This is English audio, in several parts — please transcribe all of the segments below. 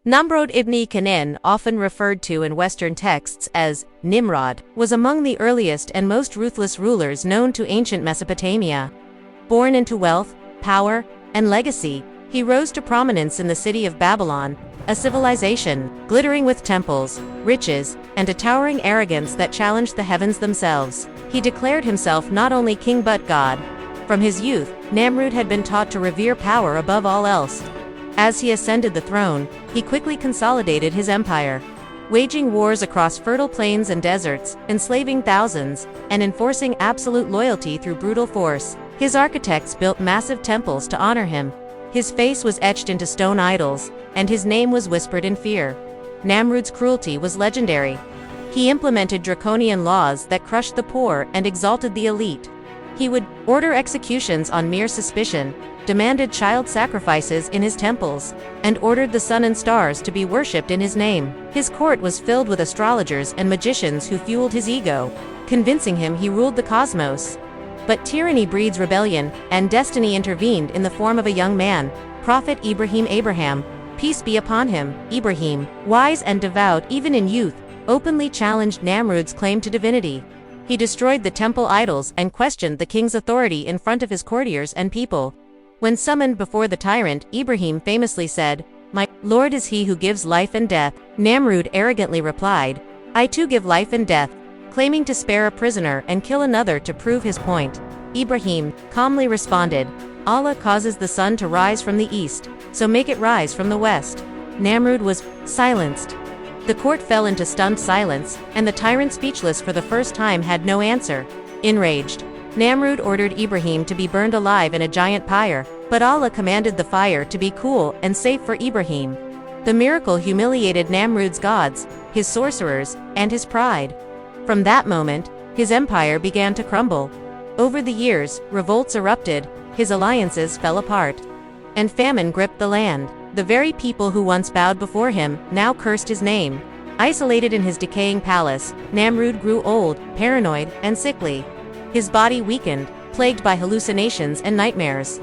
Namrood ibn Canaan, often referred to in Western texts as Nimrod, was among the earliest and most ruthless rulers known to ancient Mesopotamia. Born into wealth, power, and legacy, he rose to prominence in the city of Babylon, a civilization glittering with temples, riches, and a towering arrogance that challenged the heavens themselves. He declared himself not only king but God. From his youth, Namrood had been taught to revere power above all else. As he ascended the throne, he quickly consolidated his empire, waging wars across fertile plains and deserts, enslaving thousands, and enforcing absolute loyalty through brutal force. His architects built massive temples to honor him. His face was etched into stone idols, and his name was whispered in fear. Namrood's cruelty was legendary. He implemented draconian laws that crushed the poor and exalted the elite. He would order executions on mere suspicion, demanded child sacrifices in his temples, and ordered the sun and stars to be worshipped in his name. His court was filled with astrologers and magicians who fueled his ego, convincing him he ruled the cosmos. But tyranny breeds rebellion, and destiny intervened in the form of a young man, Prophet Abraham, peace be upon him. Ibrahim, wise and devout even in youth, openly challenged Namrood's claim to divinity. He destroyed the temple idols and questioned the king's authority in front of his courtiers and people. When summoned before the tyrant, Ibrahim famously said, "My Lord is he who gives life and death." Namrood arrogantly replied, "I too give life and death," claiming to spare a prisoner and kill another to prove his point. Ibrahim calmly responded, "Allah causes the sun to rise from the east, so make it rise from the west." Namrood was silenced. The court fell into stunned silence, and the tyrant, speechless for the first time, had no answer. Enraged, Namrood ordered Ibrahim to be burned alive in a giant pyre, but Allah commanded the fire to be cool and safe for Ibrahim. The miracle humiliated Namrood's gods, his sorcerers, and his pride. From that moment, his empire began to crumble. Over the years, revolts erupted, his alliances fell apart, and famine gripped the land. The very people who once bowed before him now cursed his name. Isolated in his decaying palace, Namrood grew old, paranoid, and sickly. His body weakened, plagued by hallucinations and nightmares.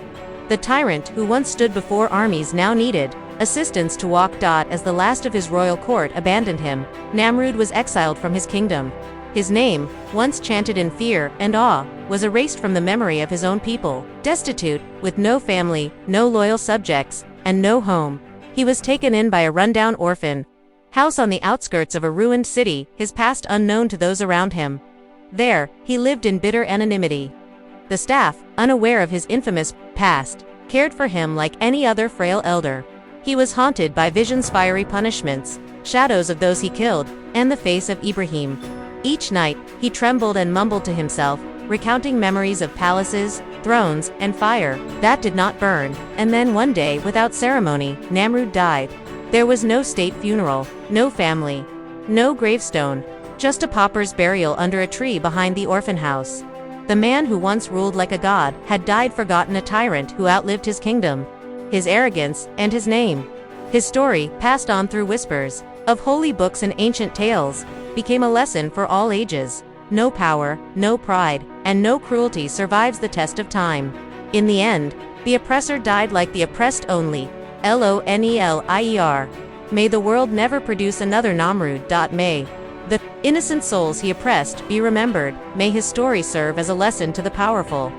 The tyrant who once stood before armies now needed assistance to walk. As the last of his royal court abandoned him, Namrood was exiled from his kingdom. His name, once chanted in fear and awe, was erased from the memory of his own people. Destitute, with no family, no loyal subjects, and no home, he was taken in by a rundown orphan house on the outskirts of a ruined city, his past unknown to those around him. There, he lived in bitter anonymity. The staff, unaware of his infamous past, cared for him like any other frail elder. He was haunted by visions, fiery punishments, shadows of those he killed, and the face of Ibrahim. Each night, he trembled and mumbled to himself, recounting memories of palaces, thrones, and fire that did not burn. And then one day, without ceremony, Namrood died. There was no state funeral, no family, no gravestone, just a pauper's burial under a tree behind the orphan house. The man who once ruled like a god had died, forgotten, a tyrant who outlived his kingdom, his arrogance, and his name. His story, passed on through whispers of holy books and ancient tales, became a lesson for all ages. No power, no pride, and no cruelty survives the test of time. In the end, the oppressor died like the oppressed only. Lonelier. May the world never produce another Namrood. May the innocent souls he oppressed be remembered. May his story serve as a lesson to the powerful.